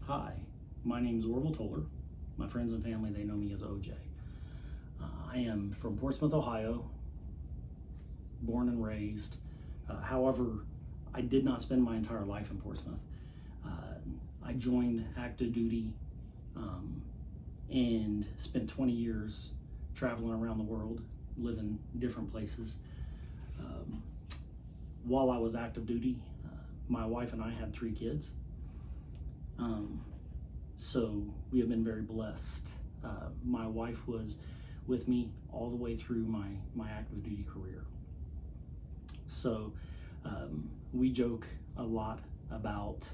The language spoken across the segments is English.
Hi, my name is Orville Toller. My friends and family, they know me as OJ. I am from Portsmouth, Ohio, born and raised. However, I did not spend my entire life in Portsmouth. I joined active duty and spent 20 years traveling around the world, living different places. While I was active duty, my wife and I had 3 kids. So we have been very blessed. My wife was with me all the way through my active duty career. So we joke a lot about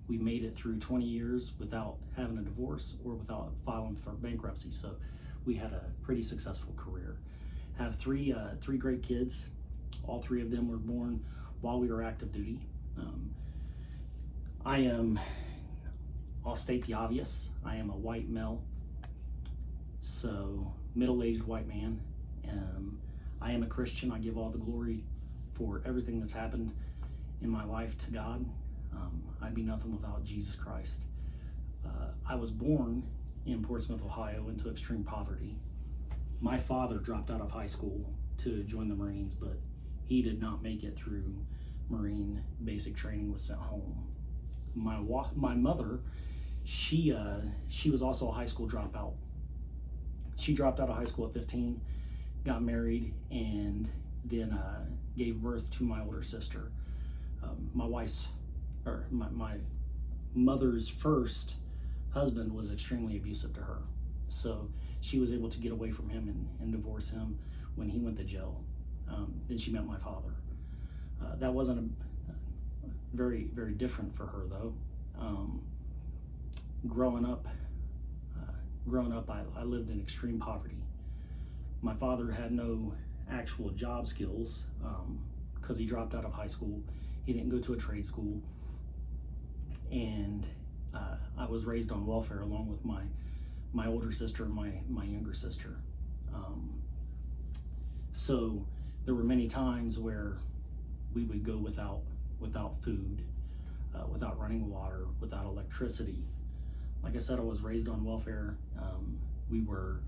we made it through 20 years without having a divorce or without filing for bankruptcy. So we had a pretty successful career. Have three great kids. All 3 of them were born while we were active duty. I'll state the obvious. I am a white male, so middle-aged white man. I am a Christian. I give all the glory for everything that's happened in my life to God. I'd be nothing without Jesus Christ. I was born in Portsmouth, Ohio, into extreme poverty. My father dropped out of high school to join the Marines, but he did not make it through Marine basic training, was sent home. My mother, she was also a high school dropout. She dropped out of high school at 15, got married, and then gave birth to my older sister. My mother's first husband was extremely abusive to her. So she was able to get away from him and divorce him when he went to jail. Then she met my father. That wasn't very, very different for her though. Growing up, I lived in extreme poverty. My father had no actual job skills because he dropped out of high school. He didn't go to a trade school, and I was raised on welfare along with my older sister and my younger sister. So there were many times where we would go without food, without running water, without electricity. Like I said, I was raised on welfare. We were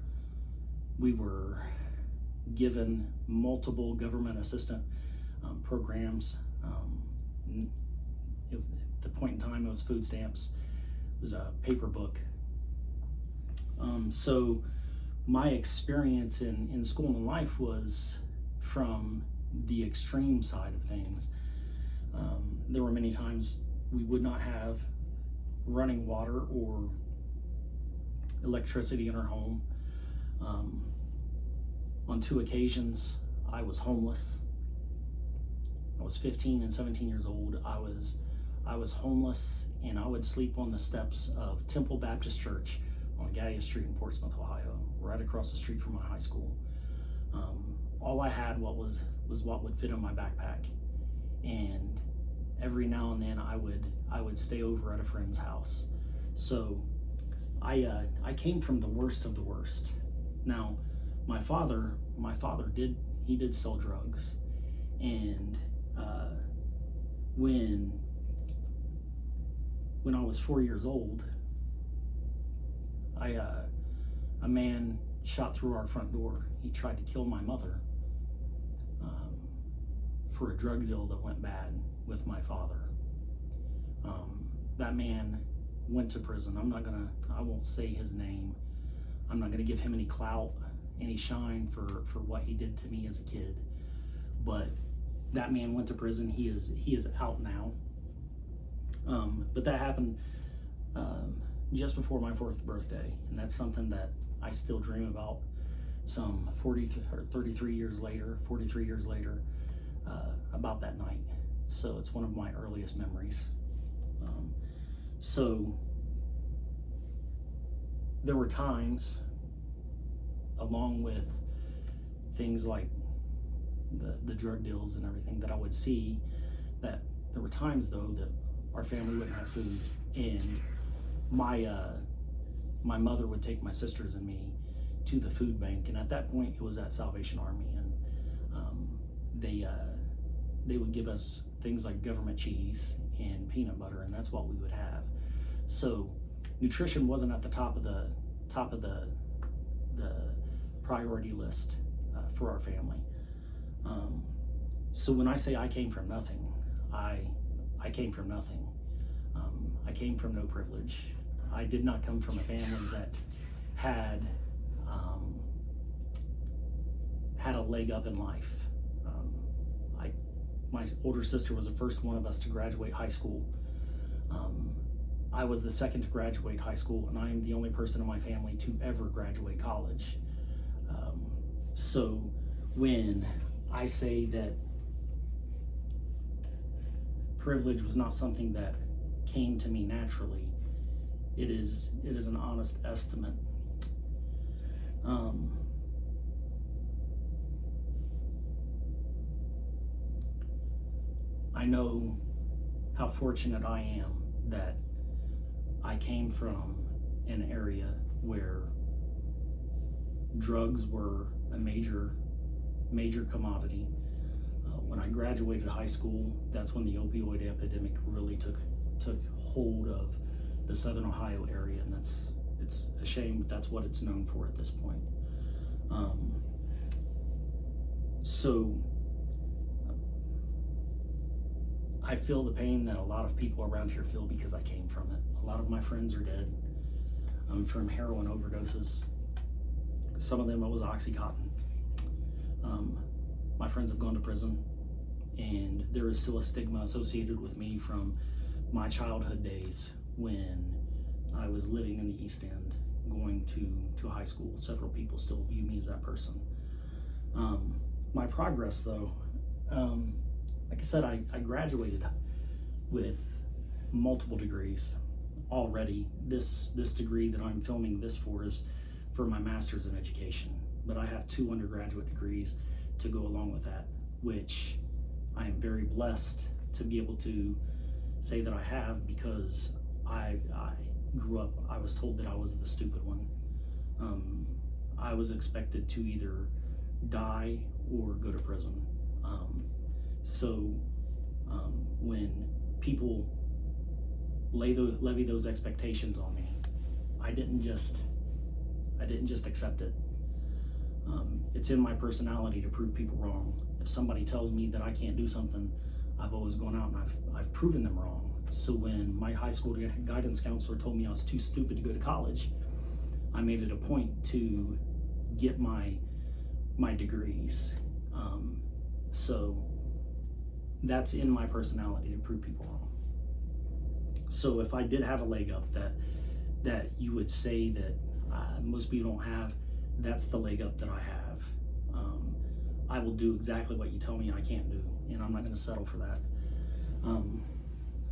given multiple government assistance programs. At the point in time, it was food stamps. It was a paper book. So my experience in school and life was from the extreme side of things. There were many times we would not have running water or electricity in our home. On 2 occasions, I was homeless. I was 15 and 17 years old. I was homeless, and I would sleep on the steps of Temple Baptist Church on Gallia Street in Portsmouth, Ohio, right across the street from my high school. All I had was what would fit in my backpack, and every now and then I would stay over at a friend's house. So I came from the worst of the worst. Now my father did sell drugs, and when I was 4 years old, a man shot through our front door. He tried to kill my mother for a drug deal that went bad with my father. That man went to prison. I won't say his name. I'm not gonna give him any clout, any shine for what he did to me as a kid. But that man went to prison. He is out now. But that happened just before my 4th birthday, and that's something that I still dream about some 43 years later, about that night. So it's one of my earliest memories. So there were times, along with things like the drug deals and everything, that I would see that there were times though that our family wouldn't have food, and my mother would take my sisters and me to the food bank, and at that point it was at Salvation Army, and they would give us things like government cheese and peanut butter, and that's what we would have. So nutrition wasn't at the top of the the priority list for our family. So when I say I came from nothing, I came from nothing. I came from no privilege. I did not come from a family that had had a leg up in life. My older sister was the first one of us to graduate high school. I was the second to graduate high school, and I am the only person in my family to ever graduate college. So when I say that privilege was not something that came to me naturally, it is an honest estimate. I know how fortunate I am that I came from an area where drugs were a major commodity. When I graduated high school, that's when the opioid epidemic really took hold of the Southern Ohio area, and it's a shame, but that's what it's known for at this point. So I feel the pain that a lot of people around here feel because I came from it. A lot of my friends are dead from heroin overdoses. Some of them it was Oxycontin. My friends have gone to prison, and there is still a stigma associated with me from my childhood days when I was living in the East End, going to high school. Several people still view me as that person. My progress, though, like I said, I graduated with multiple degrees already. This degree that I'm filming this for is for my master's in education, but I have 2 undergraduate degrees to go along with that, which I am very blessed to be able to say that I have, because I grew up, I was told that I was the stupid one. I was expected to either die or go to prison. So when people levy those expectations on me, I didn't just accept it. It's in my personality to prove people wrong. If somebody tells me that I can't do something, I've always gone out and I've proven them wrong. So when my high school guidance counselor told me I was too stupid to go to college, I made it a point to get my degrees. So that's in my personality, to prove people wrong. So if I did have a leg up that you would say that most people don't have, that's the leg up that I have. I will do exactly what you tell me I can't do, and I'm not going to settle for that.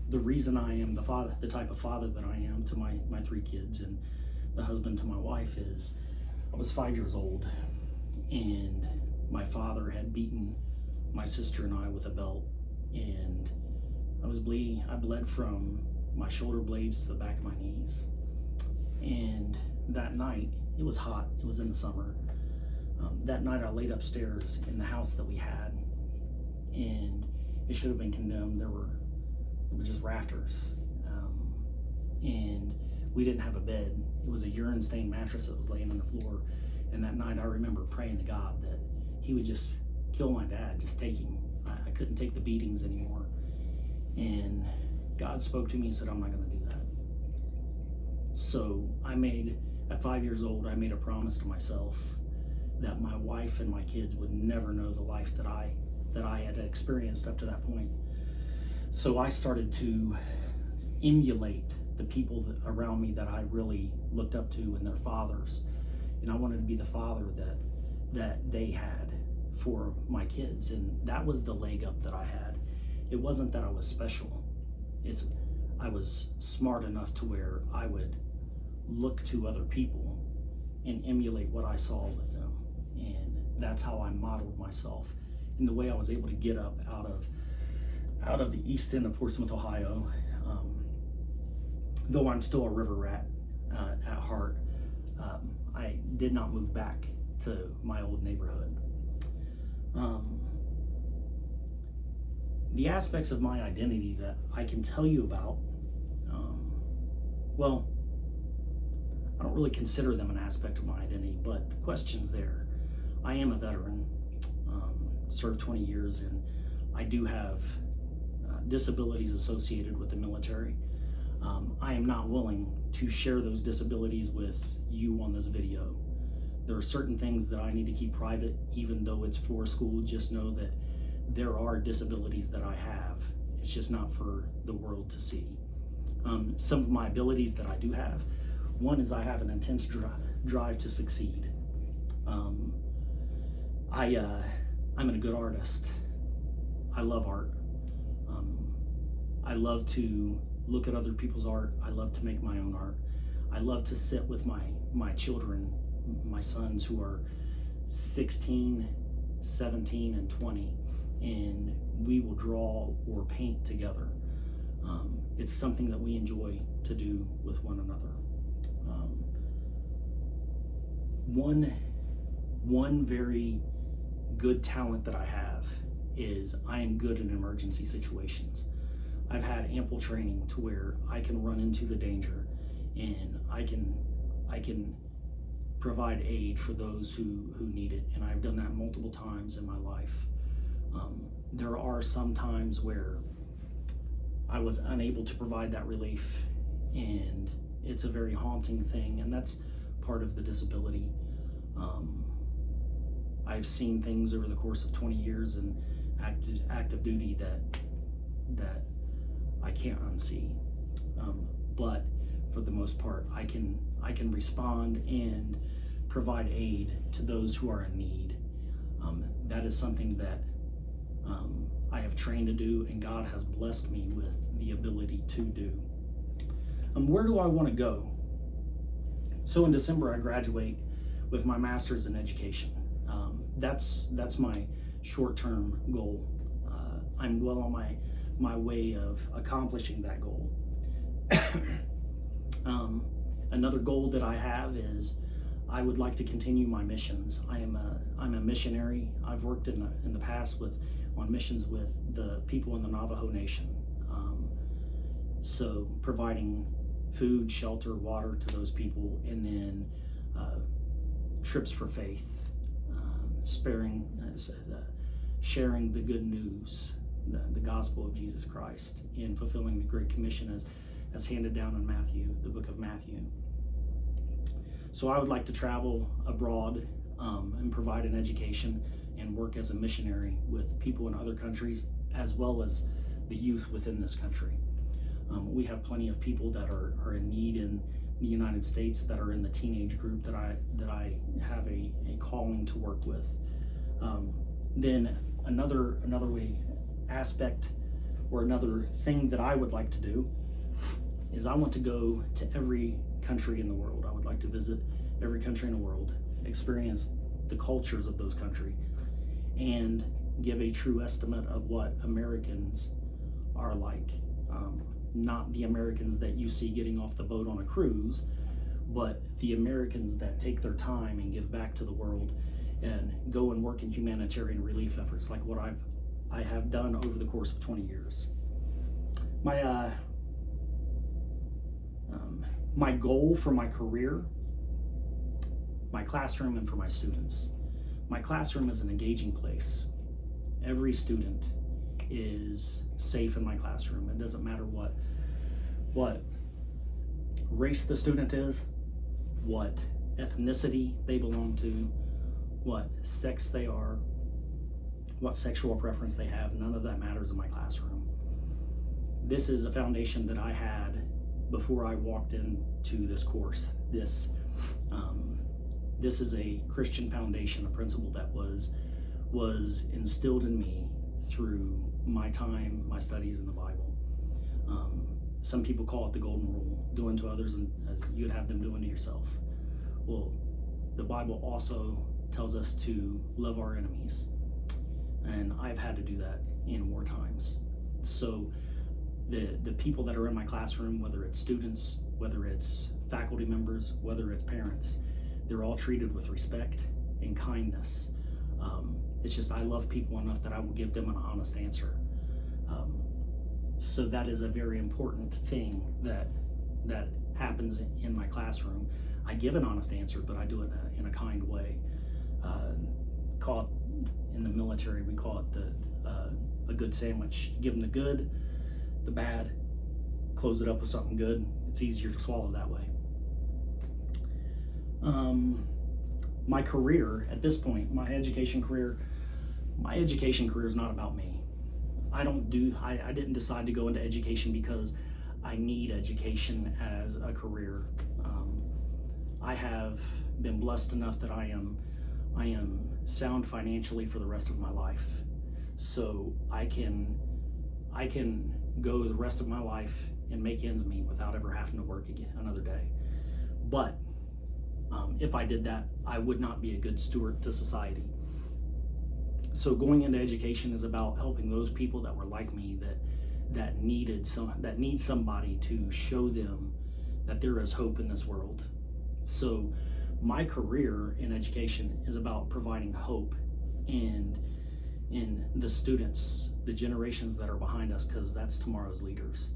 The reason I am the type of father that I am to my 3 kids and the husband to my wife is I was 5 years old, and my father had beaten my sister and I with a belt, and I was bleeding. I bled from my shoulder blades to the back of my knees. And that night, it was hot, it was in the summer. That night I laid upstairs in the house that we had, and it should have been condemned. There were just rafters, and we didn't have a bed. It was a urine stained mattress that was laying on the floor. And that night I remember praying to God that he would just kill my dad, just take him. I couldn't take the beatings anymore. And God spoke to me and said, I'm not going to do that. So at 5 years old, I made a promise to myself that my wife and my kids would never know the life that I had experienced up to that point. So I started to emulate the people around me that I really looked up to and their fathers. And I wanted to be the father that they had for my kids. And that was the leg up that I had. It wasn't that I was special. I was smart enough to where I would look to other people and emulate what I saw with them. And that's how I modeled myself. And the way I was able to get up out of the east end of Portsmouth, Ohio, though I'm still a river rat at heart, I did not move back to my old neighborhood. The aspects of my identity that I can tell you about, well, I don't really consider them an aspect of my identity, but the question's there. I am a veteran, served 20 years, and I do have disabilities associated with the military. I am not willing to share those disabilities with you on this video. There are certain things that I need to keep private, even though it's for school. Just know that there are disabilities that I have. It's just not for the world to see. Some of my abilities that I do have, one is I have an intense drive to succeed. I'm a good artist. I love art. I love to look at other people's art. I love to make my own art. I love to sit with my children, my sons who are 16, 17, and 20, and we will draw or paint together. It's something that we enjoy to do with one another. One very good talent that I have is I am good in emergency situations. I've had ample training to where I can run into the danger, and I can provide aid for those who need it, and I've done that multiple times in my life. There are some times where I was unable to provide that relief, and it's a very haunting thing, and that's part of the disability. I've seen things over the course of 20 years in active duty that I can't unsee. But for the most part, I can respond and provide aid to those who are in need. That is something that I have trained to do, and God has blessed me with the ability to do. Where do I want to go? So in December, I graduate with my master's in education. That's my short-term goal. I'm well on my way of accomplishing that goal. Another goal that I have is I would like to continue my missions. I'm a missionary. I've worked in the past on missions with the people in the Navajo Nation. So providing food, shelter, water to those people, and then trips for faith, sharing the good news, the gospel of Jesus Christ, and fulfilling the Great Commission as handed down in Matthew, the book of Matthew. So I would like to travel abroad and provide an education and work as a missionary with people in other countries, as well as the youth within this country. We have plenty of people that are in need in the United States that are in the teenage group that I have a calling to work with. Then another aspect or another thing that I would like to do is I want to go to every country in the world. I would like to visit every country in the world, experience the cultures of those countries, and give a true estimate of what Americans are like. Not the Americans that you see getting off the boat on a cruise, but the Americans that take their time and give back to the world and go and work in humanitarian relief efforts like what I have done over the course of 20 years. My goal for my career, my classroom, and for my students. My classroom is an engaging place. Every student is safe in my classroom. It doesn't matter what race the student is, what ethnicity they belong to, what sex they are, what sexual preference they have. None of that matters in my classroom. This is a foundation that I had before I walked into this course. This is a Christian foundation, a principle that was instilled in me through my time, my studies in the Bible. Some people call it the golden rule: do unto others as you'd have them do unto yourself. Well, the Bible also tells us to love our enemies, and I've had to do that in war times. So the people that are in my classroom, whether it's students, whether it's faculty members, whether it's parents, they're all treated with respect and kindness. It's just I love people enough that I will give them an honest answer. So that is a very important thing that happens in my classroom, I give an honest answer, but I do it in a kind way. Call it, in the military, we call it a good sandwich. Give them the good, the bad, close it up with something good. It's easier to swallow that way. My career at this point, my education career is not about me. I didn't decide to go into education because I need education as a career. I have been blessed enough that I am sound financially for the rest of my life, so I can go the rest of my life and make ends meet without ever having to work again another day. But if I did that, I would not be a good steward to society. So going into education is about helping those people that were like me, that need somebody to show them that there is hope in this world. So my career in education is about providing hope in the students, the generations that are behind us, because that's tomorrow's leaders,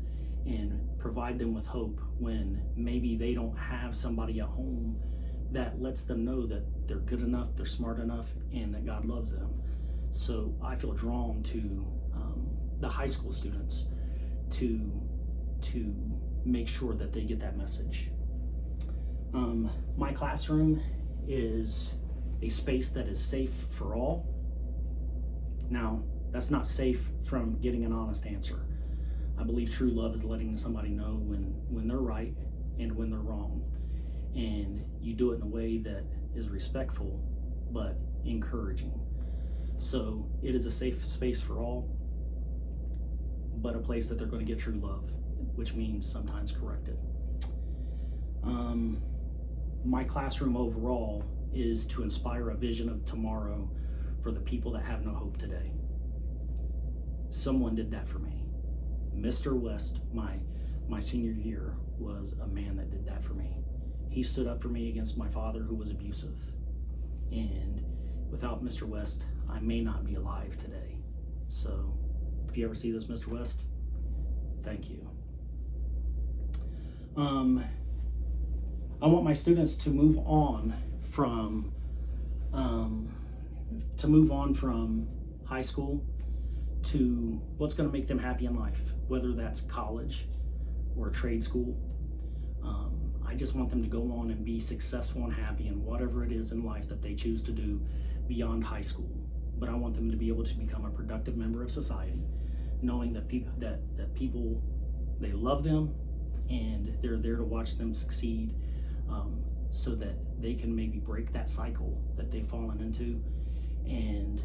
and provide them with hope when maybe they don't have somebody at home that lets them know that they're good enough, they're smart enough, and that God loves them. So I feel drawn to the high school students to make sure that they get that message. My classroom is a space that is safe for all. Now, that's not safe from getting an honest answer. I believe true love is letting somebody know when they're right and when they're wrong. And you do it in a way that is respectful, but encouraging. So it is a safe space for all, but a place that they're going to get true love, which means sometimes corrected. My classroom overall is to inspire a vision of tomorrow for the people that have no hope today. Someone did that for me. Mr. West, my senior year, was a man that did that for me. He stood up for me against my father, who was abusive. And without Mr. West, I may not be alive today. So if you ever see this, Mr. West, thank you. I want my students to move on from high school to what's going to make them happy in life, whether that's college or a trade school. I just want them to go on and be successful and happy in whatever it is in life that they choose to do beyond high school. But I want them to be able to become a productive member of society, knowing that people they love them and they're there to watch them succeed, so that they can maybe break that cycle that they've fallen into, and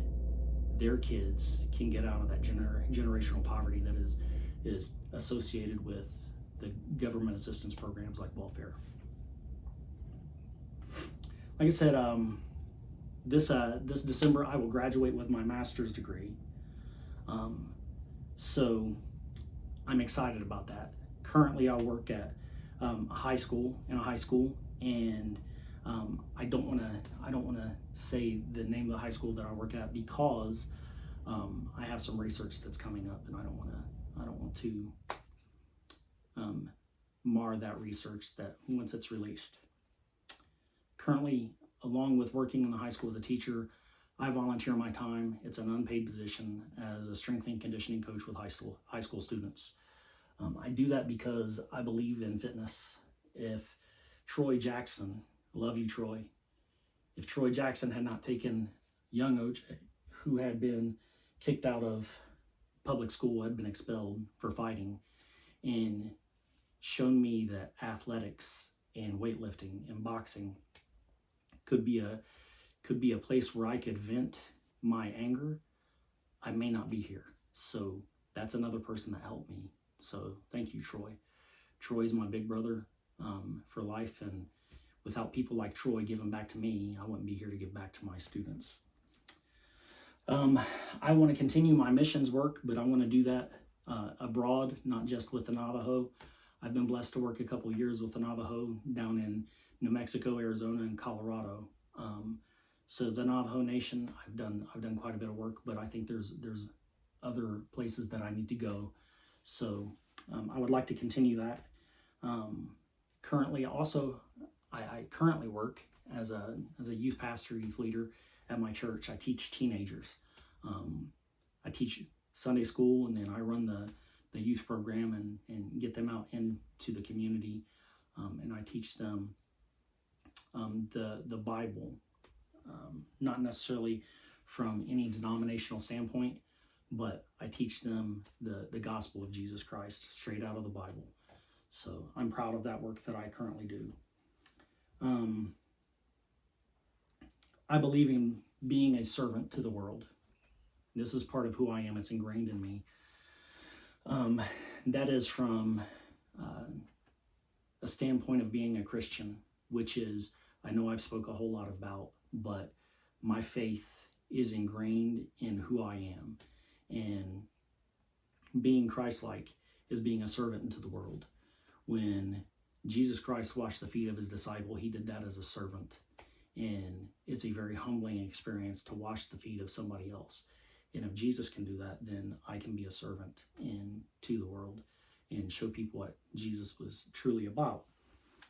their kids can get out of that generational poverty that is associated with the government assistance programs like welfare. Like I said, this December I will graduate with my master's degree. So I'm excited about that. Currently I work at a high school, and I don't want to say the name of the high school that I work at because I have some research that's coming up, and I don't want to mar that research that once it's released. Currently, along with working in the high school as a teacher, I volunteer my time. It's an unpaid position as a strength and conditioning coach with high school students. I do that because I believe in fitness. If Troy Jackson, love you, Troy. If Troy Jackson had not taken young OJ, who had been kicked out of public school, had been expelled for fighting, and shown me that athletics and weightlifting and boxing could be a place where I could vent my anger, I may not be here. So that's another person that helped me. So thank you, Troy. Troy's my big brother for life, and without people like Troy giving back to me, I wouldn't be here to give back to my students. I want to continue my missions work, but I want to do that abroad, not just with the Navajo. I've been blessed to work a couple years with the Navajo down in New Mexico, Arizona, and Colorado. So the Navajo Nation, I've done quite a bit of work, but I think there's other places that I need to go. So I would like to continue that. Currently, also, I currently work as a youth pastor, youth leader at my church. I teach teenagers. I teach Sunday school, and then I run the youth program and get them out into the community, and I teach them the Bible, not necessarily from any denominational standpoint, but I teach them the gospel of Jesus Christ straight out of the Bible. So I'm proud of that work that I currently do. I believe in being a servant to the world. This is part of who I am. It's ingrained in me. That is from a standpoint of being a Christian, which is, I know I've spoke a whole lot about, but my faith is ingrained in who I am. And being Christ-like is being a servant into the world. When Jesus Christ washed the feet of his disciple, he did that as a servant. And it's a very humbling experience to wash the feet of somebody else. And if Jesus can do that, then I can be a servant to the world and show people what Jesus was truly about.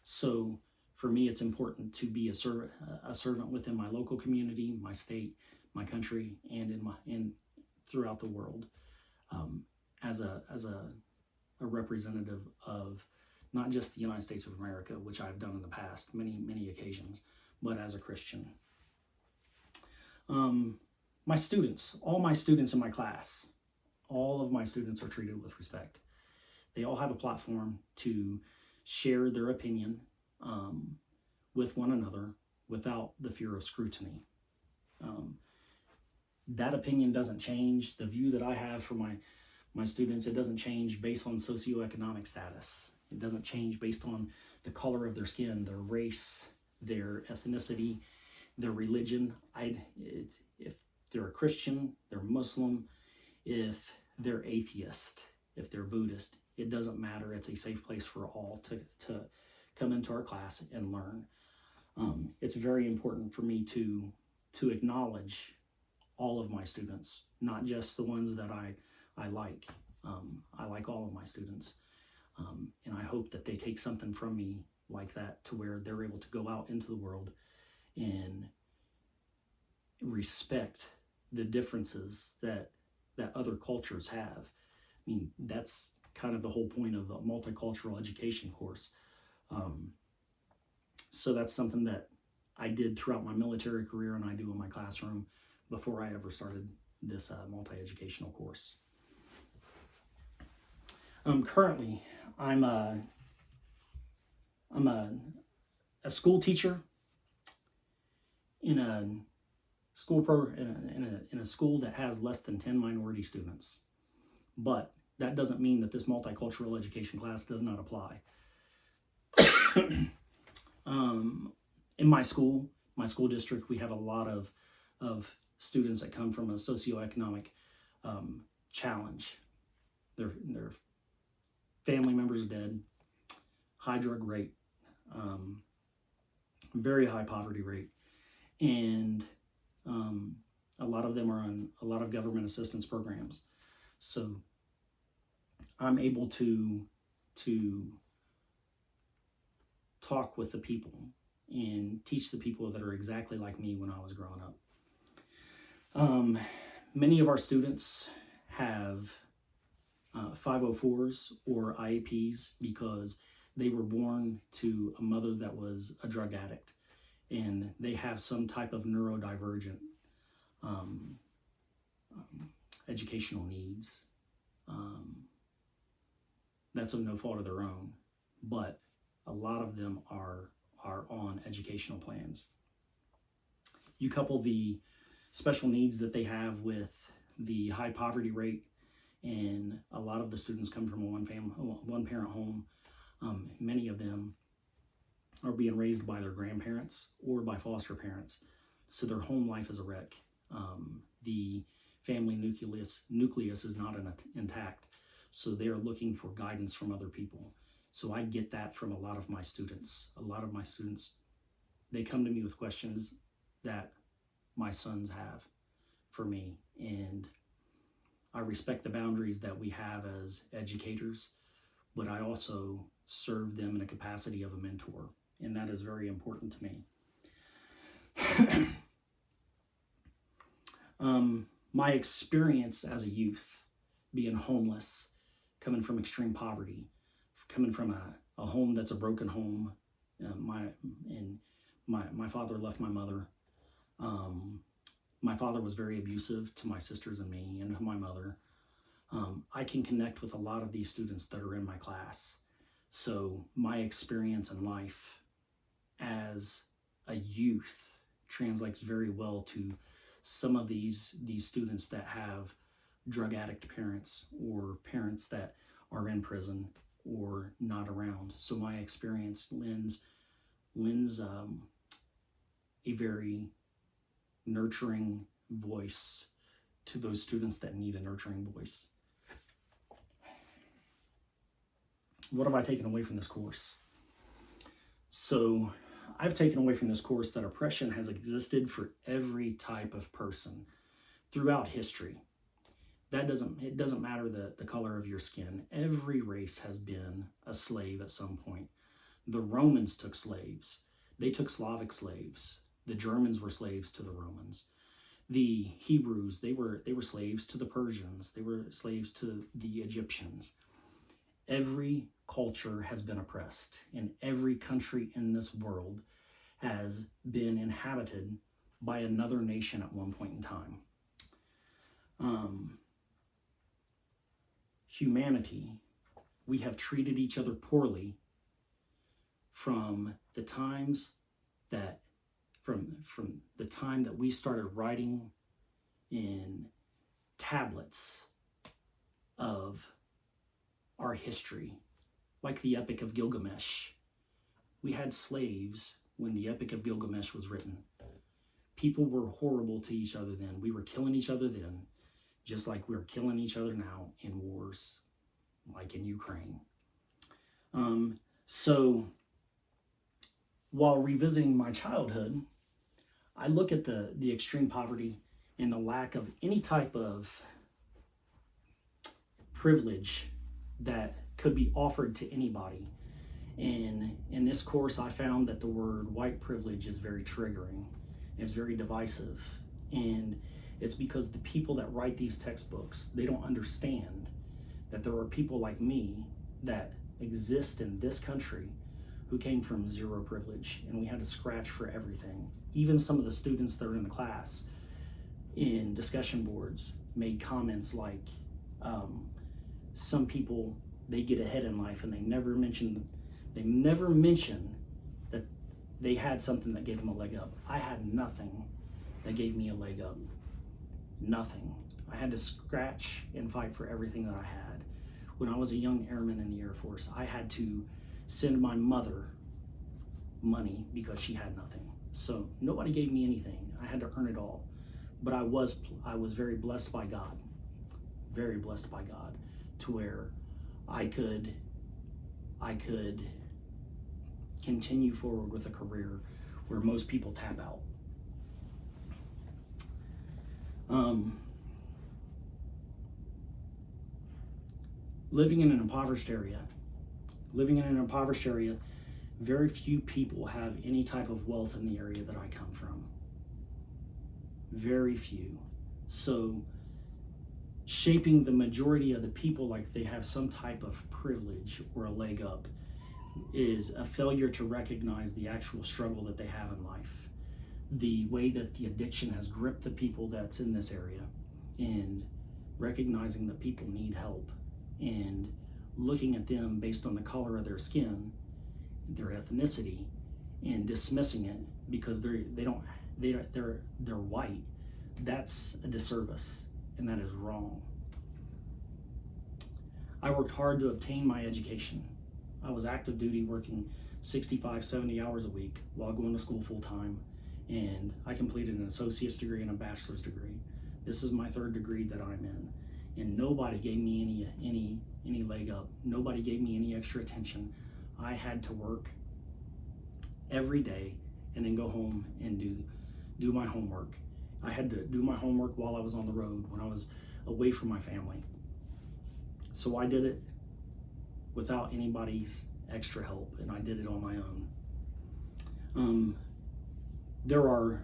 So for me, it's important to be a servant within my local community, my state, my country, and throughout the world, as a representative of not just the United States of America, which I've done in the past, many occasions, but as a Christian. My students, all my students in my class, all of my students are treated with respect. They all have a platform to share their opinion with one another without the fear of scrutiny. That opinion doesn't change. The view that I have for my students, it doesn't change based on socioeconomic status. It doesn't change based on the color of their skin, their race, their ethnicity, their religion. If they're a Christian, they're Muslim, if they're atheist, if they're Buddhist, it doesn't matter. It's a safe place for all to come into our class and learn. It's very important for me to acknowledge all of my students, not just the ones that I like. I like all of my students. And I hope that they take something from me like that to where they're able to go out into the world and respect the differences that other cultures have. I mean, that's kind of the whole point of a multicultural education course. So that's something that I did throughout my military career, and I do in my classroom before I ever started this multi-educational course. Currently, I'm a school teacher in a school in a school that has less than 10 minority students. But that doesn't mean that this multicultural education class does not apply. In my school district, we have a lot of students that come from a socioeconomic challenge. Their family members are dead, high drug rate, very high poverty rate, and a lot of them are on a lot of government assistance programs. So I'm able to talk with the people and teach the people that are exactly like me when I was growing up. Many of our students have 504s or IEPs because they were born to a mother that was a drug addict, and they have some type of neurodivergent educational needs. That's of no fault of their own, but a lot of them are on educational plans. You couple the special needs that they have with the high poverty rate, and a lot of the students come from a one parent home. Many of them are being raised by their grandparents or by foster parents, so their home life is a wreck. The family nucleus is not intact, so they are looking for guidance from other people. So I get that from a lot of my students. A lot of my students, they come to me with questions that my sons have for me, and I respect the boundaries that we have as educators, but I also serve them in a capacity of a mentor, and that is very important to me. My experience as a youth, being homeless, coming from extreme poverty, coming from a home that's a broken home. My father left my mother. My father was very abusive to my sisters and me and to my mother. I can connect with a lot of these students that are in my class. So my experience in life as a youth translates very well to some of these students that have drug addict parents or parents that are in prison or not around. So my experience lends a very nurturing voice to those students that need a nurturing voice. What have I taken away from this course? So I've taken away from this course that oppression has existed for every type of person throughout history. It doesn't matter the color of your skin. Every race has been a slave at some point. The Romans took slaves. They took Slavic slaves. The Germans were slaves to the Romans. The Hebrews, they were slaves to the Persians. They were slaves to the Egyptians. Every culture has been oppressed, and every country in this world has been inhabited by another nation at one point in time. Humanity, we have treated each other poorly from the times that from the time that we started writing in tablets of our history, like the Epic of Gilgamesh. We had slaves when the Epic of Gilgamesh was written. People were horrible to each other then. We were killing each other then, just like we're killing each other now in wars, like in Ukraine. So while revisiting my childhood, I look at the extreme poverty and the lack of any type of privilege that could be offered to anybody. And in this course, I found that the word white privilege is very triggering. It's very divisive. And it's because the people that write these textbooks, they don't understand that there are people like me that exist in this country who came from zero privilege, and we had to scratch for everything. Even some of the students that are in the class in discussion boards made comments like, some people, they get ahead in life and they never mention that they had something that gave them a leg up. I had nothing that gave me a leg up. Nothing. I had to scratch and fight for everything that I had. When I was a young airman in the Air Force, I had to send my mother money because she had nothing. So nobody gave me anything. I had to earn it all. But I was very blessed by God. Very blessed by God, to where I could continue forward with a career where most people tap out. Living in an impoverished area, very few people have any type of wealth in the area that I come from. Very few. So shaping the majority of the people like they have some type of privilege or a leg up is a failure to recognize the actual struggle that they have in life. The way that the addiction has gripped the people that's in this area, and recognizing that people need help, and looking at them based on the color of their skin, their ethnicity, and dismissing it because they're white. That's a disservice, and that is wrong. I worked hard to obtain my education. I was active duty, working 65, 70 hours a week while going to school full time, and I completed an associate's degree and a bachelor's degree. This is my third degree that I'm in, and nobody gave me any leg up. Nobody gave me any extra attention. I had to work every day and then go home and do my homework. I had to do my homework while I was on the road, when I was away from my family. So I did it without anybody's extra help, and I did it on my own. There are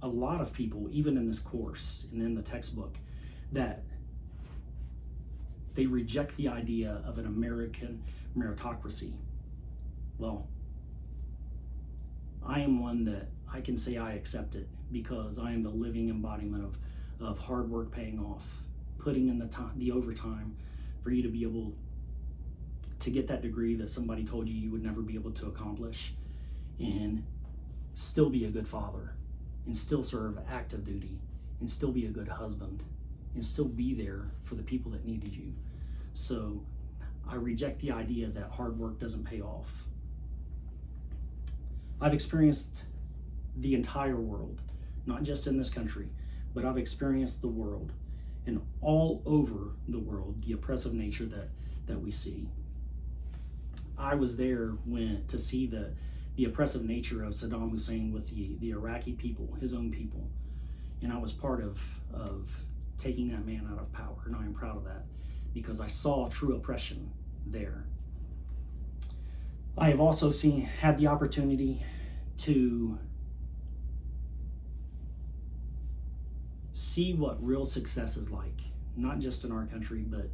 a lot of people, even in this course and in the textbook, that they reject the idea of an American meritocracy. Well, I am one that I can say I accept it, because I am the living embodiment of hard work paying off, putting in the time, the overtime, for you to be able to get that degree that somebody told you would never be able to accomplish, and still be a good father, and still serve active duty, and still be a good husband, and still be there for the people that needed you. So I reject the idea that hard work doesn't pay off. I've experienced the entire world, not just in this country, but I've experienced the world, and all over the world, the oppressive nature that we see. I was there to see the oppressive nature of Saddam Hussein with the Iraqi people, his own people. And I was part of taking that man out of power, and I am proud of that, because I saw true oppression there. I have also had the opportunity to see what real success is like, not just in our country, but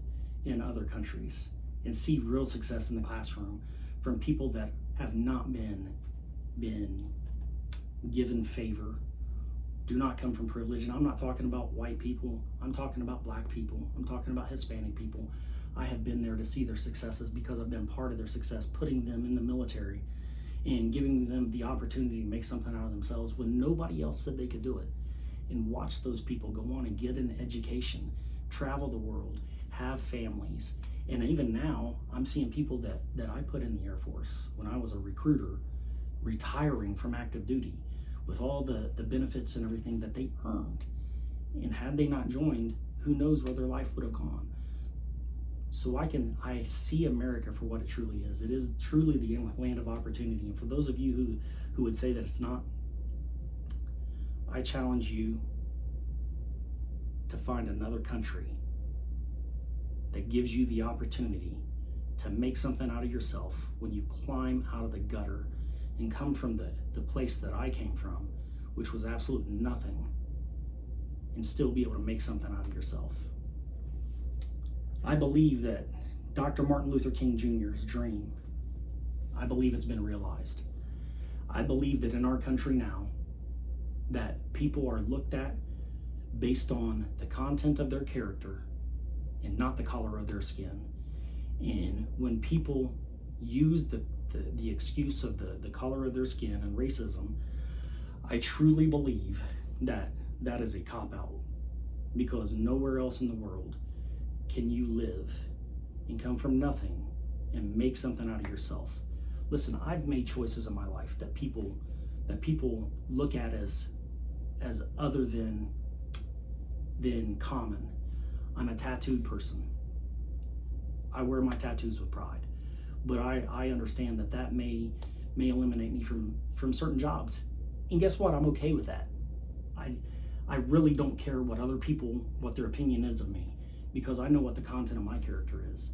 in other countries, and see real success in the classroom from people that have not been given favor, do not come from privilege. And I'm not talking about white people, I'm talking about black people, I'm talking about Hispanic people. I have been there to see their successes because I've been part of their success, putting them in the military and giving them the opportunity to make something out of themselves when nobody else said they could do it. And watch those people go on and get an education, travel the world, have families. And even now, I'm seeing people that I put in the Air Force when I was a recruiter, retiring from active duty with all the benefits and everything that they earned. And had they not joined, who knows where their life would have gone. So I see America for what it truly is. It is truly the land of opportunity. And for those of you who would say that it's not, I challenge you to find another country that gives you the opportunity to make something out of yourself when you climb out of the gutter and come from the place that I came from, which was absolute nothing, and still be able to make something out of yourself. I believe that Dr. Martin Luther King Jr.'s dream, I believe it's been realized. I believe that in our country now, that people are looked at based on the content of their character and not the color of their skin. And when people use the excuse of the color of their skin and racism, I truly believe that that is a cop-out, because nowhere else in the world can you live and come from nothing and make something out of yourself. Listen, I've made choices in my life that people look at as other than common. I'm a tattooed person. I wear my tattoos with pride, but I understand that may eliminate me from certain jobs. And guess what? I'm okay with that. I really don't care what their opinion is of me, because I know what the content of my character is.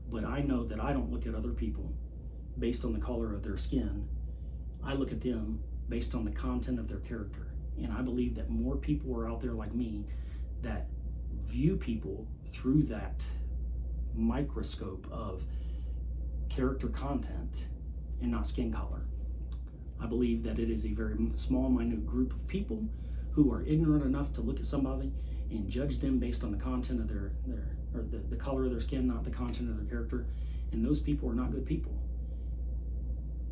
But I know that I don't look at other people based on the color of their skin. I look at them based on the content of their character. And I believe that more people are out there like me that view people through that microscope of character content and not skin color. I believe that it is a very small, minute group of people who are ignorant enough to look at somebody and judge them based on the content of the color of their skin, not the content of their character. And those people are not good people.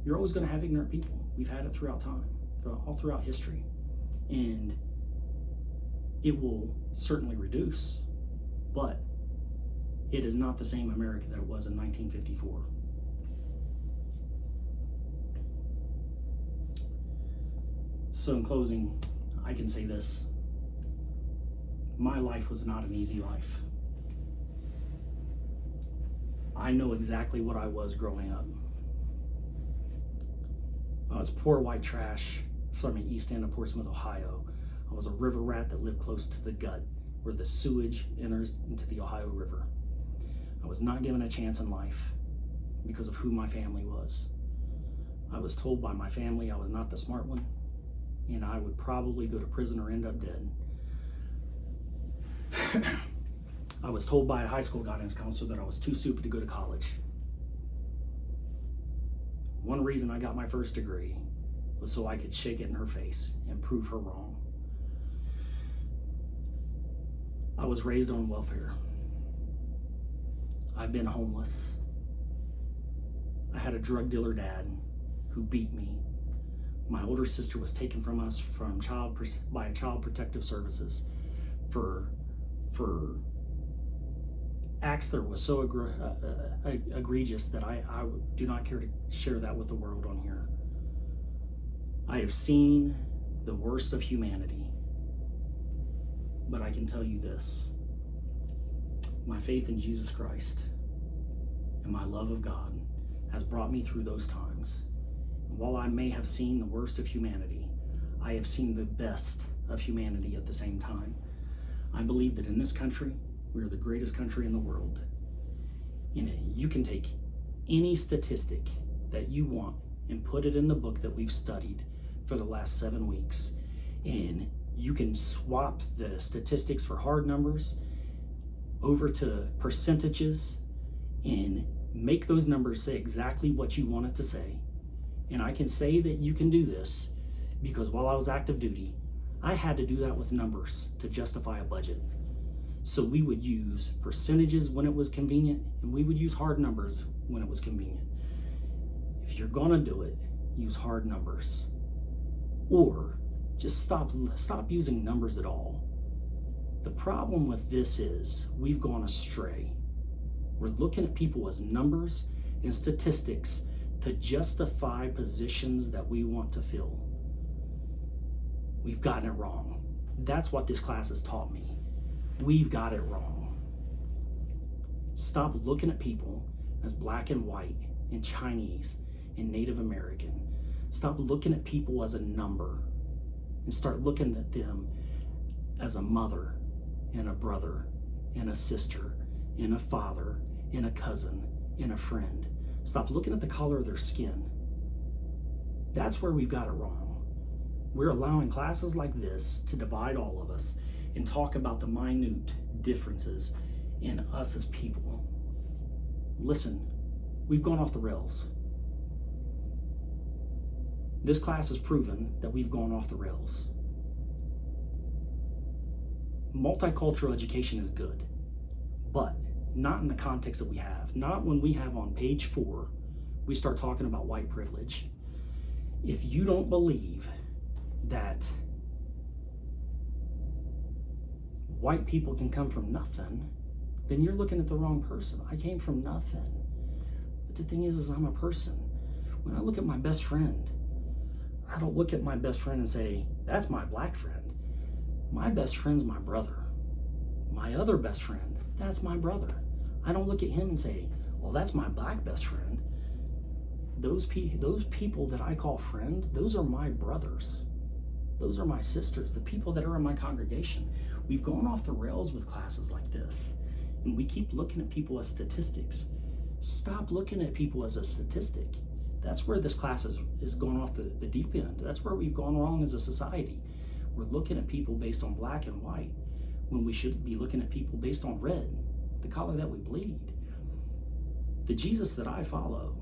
You're always going to have ignorant people. We've had it throughout time, all throughout history. And it will certainly reduce, but it is not the same America that it was in 1954. So in closing, I can say this. My life was not an easy life. I know exactly what I was growing up. I was poor white trash from the east end of Portsmouth, Ohio. I was a river rat that lived close to the gut where the sewage enters into the Ohio River. I was not given a chance in life. because of who my family was. I was told by my family I was not the smart one, and I would probably go to prison or end up dead. I was told by a high school guidance counselor that I was too stupid to go to college. One reason I got my first degree was so I could shake it in her face and prove her wrong. I was raised on welfare. I've been homeless. I had a drug dealer dad who beat me. My older sister was taken from us by Child Protective Services for acts that were so egregious that I do not care to share that with the world on here. I have seen the worst of humanity, but I can tell you this: my faith in Jesus Christ and my love of God has brought me through those times. And while I may have seen the worst of humanity, I have seen the best of humanity at the same time. I believe that in this country, we are the greatest country in the world. You can take any statistic that you want and put it in the book that we've studied for the last 7 weeks, and you can swap the statistics for hard numbers over to percentages and make those numbers say exactly what you want it to say. And I can say that you can do this because while I was active duty, I had to do that with numbers to justify a budget. So we would use percentages when it was convenient, and we would use hard numbers when it was convenient. If you're gonna do it, use hard numbers, or just stop using numbers at all. The problem with this is we've gone astray. We're looking at people as numbers and statistics to justify positions that we want to fill. We've gotten it wrong. That's what this class has taught me. We've got it wrong. Stop looking at people as black and white and Chinese and Native American. Stop looking at people as a number and start looking at them as a mother and a brother and a sister and a father and a cousin and a friend. Stop looking at the color of their skin. That's where we've got it wrong. We're allowing classes like this to divide all of us and talk about the minute differences in us as people. Listen, we've gone off the rails. This class has proven that we've gone off the rails. Multicultural education is good, but not in the context that we have. Not when we have on page 4, we start talking about white privilege. If you don't believe that white people can come from nothing, then you're looking at the wrong person. I came from nothing. But the thing is I'm a person. When I look at my best friend, I don't look at my best friend and say, that's my black friend. My best friend's my brother. My other best friend, that's my brother. I don't look at him and say, well, that's my black best friend. Those people that I call friend, those are my brothers. Those are my sisters, the people that are in my congregation. We've gone off the rails with classes like this, and we keep looking at people as statistics. Stop looking at people as a statistic. That's where this class is going off the deep end. That's where we've gone wrong as a society. We're looking at people based on black and white when we should be looking at people based on red, the color that we bleed. The Jesus that I follow,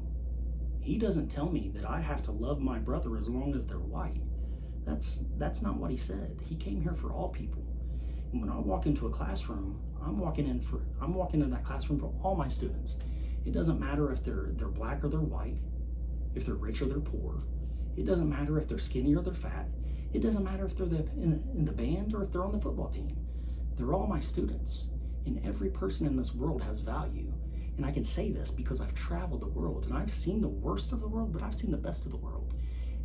he doesn't tell me that I have to love my brother as long as they're white. That's not what he said. He came here for all people. And when I walk into a classroom, I'm walking into that classroom for all my students. It doesn't matter if they're black or they're white, if they're rich or they're poor. It doesn't matter if they're skinny or they're fat. It doesn't matter if they're in the band or if they're on the football team. They're all my students. And every person in this world has value. And I can say this because I've traveled the world and I've seen the worst of the world, but I've seen the best of the world.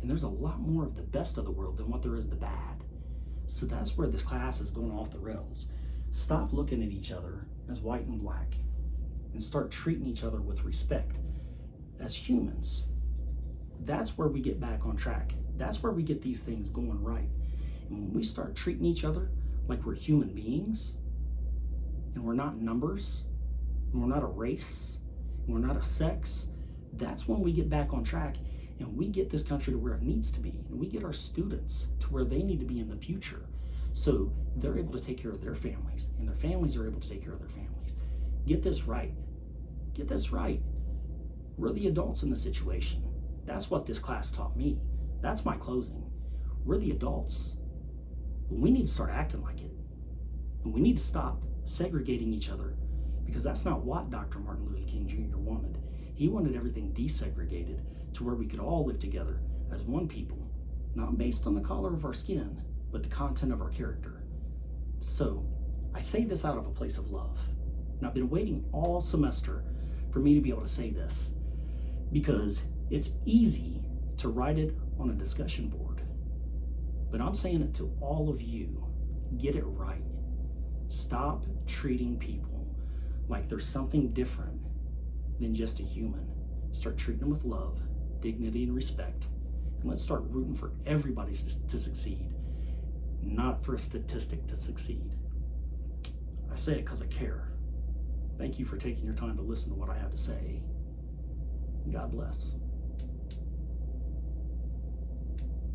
And there's a lot more of the best of the world than what there is the bad. So that's where this class is going off the rails. Stop looking at each other as white and black and start treating each other with respect as humans. That's where we get back on track. That's where we get these things going right. And when we start treating each other like we're human beings and we're not numbers, and we're not a race, and we're not a sex, That's when we get back on track and we get this country to where it needs to be, and we get our students to where they need to be in the future, so they're able to take care of their families and their families are able to take care of their families. Get this right. Get this right. We're the adults in the situation. That's what this class taught me. That's my closing. We're the adults. We need to start acting like it. And we need to stop segregating each other, because that's not what Dr. Martin Luther King Jr. wanted. He wanted everything desegregated to where we could all live together as one people, not based on the color of our skin, but the content of our character. So I say this out of a place of love. And I've been waiting all semester for me to be able to say this, because it's easy to write it on a discussion board. But I'm saying it to all of you. Get it right. Stop treating people like they're something different than just a human. Start treating them with love, dignity, and respect. And let's start rooting for everybody to succeed, not for a statistic to succeed. I say it because I care. Thank you for taking your time to listen to what I have to say. God bless.